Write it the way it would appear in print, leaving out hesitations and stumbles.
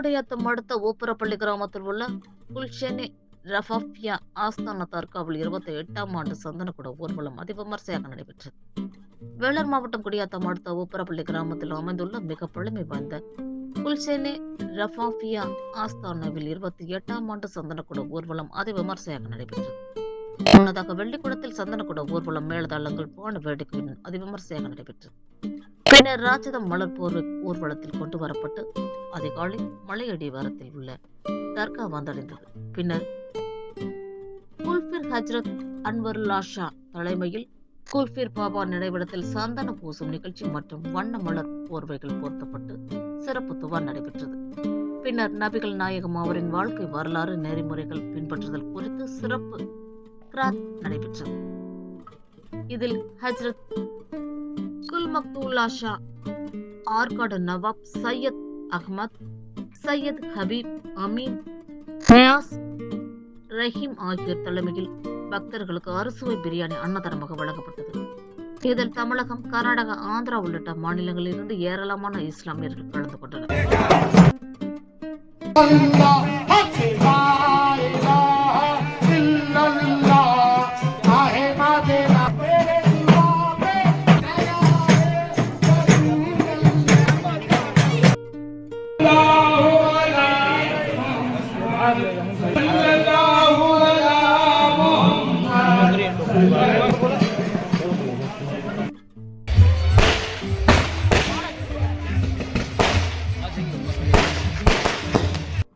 குடியாத்தம் அடுத்த ஊப்பரப்பள்ளி கிராமத்தில் உள்ள குல்ஷெனி ரஃபாஃபியா ஆஸ்தான தர்காவில் 28ஆம் ஆண்டு சந்தனக்கூட ஊர்வலம் அதிவிமர்சையாக நடைபெற்றது. வேலூர் மாவட்டம் குடியாத்தம் அடுத்த ஊப்பரப்பள்ளி கிராமத்தில் அமைந்துள்ள மிக பழமை வாய்ந்த குல்ஷெனி ரஃபாஃபியா ஆஸ்தானாவில் 28ஆம் ஆண்டு சந்தனக்கூட ஊர்வலம் அதிவிமர்சையாக நடைபெற்றது. முன்னதாக வெள்ளிக்குளத்தில் சந்தனக்கூட ஊர்வலம் மேலதாளங்கள் பான வேடிக்கையுடன் அதிவிமர்சையாக நடைபெற்றது. பின்னர் ராஜதம் மலர் போர் ஊர்வலத்தில் கொண்டு வரப்பட்டு அதிகாலை மலையடி வாரத்தில் உள்ள தர்கா வந்தடைந்தது. பின்னர் குல்ஃபிர் ஹஜ்ரத் அன்வருல்லா ஷா தலைமையில் குல்ஃபிர் பாபா நினைவிடத்தில் சந்தன பூசும் நிகழ்ச்சி மற்றும் வண்ண மலர் போர்வைகள் போர்த்தப்பட்டு சிறப்பு துவா நடைபெற்றது. பின்னர் நபிகள் நாயகம் அவரின் வாழ்க்கை வரலாறு நெறிமுறைகள் பின்பற்றுதல் குறித்து சிறப்பு கிராத் நடைபெற்றது. இதில் ஹஜ்ரத் குல் மக்தூல்லா ஷா, ஆற்காடு நவாப் சையத் அஹ்மத், சையத் ஹபீப், அமீன், நியாஸ், ரஹீம் ஆகியோர் தலைமையில் பக்தர்களுக்கு அறுசுவை பிரியாணி அன்னதானமாக வழங்கப்பட்டது. இதில் தமிழகம், கர்நாடகா, ஆந்திரா உள்ளிட்ட மாநிலங்களில் இருந்து ஏராளமான இஸ்லாமியர்கள் கலந்து கொண்டனர்.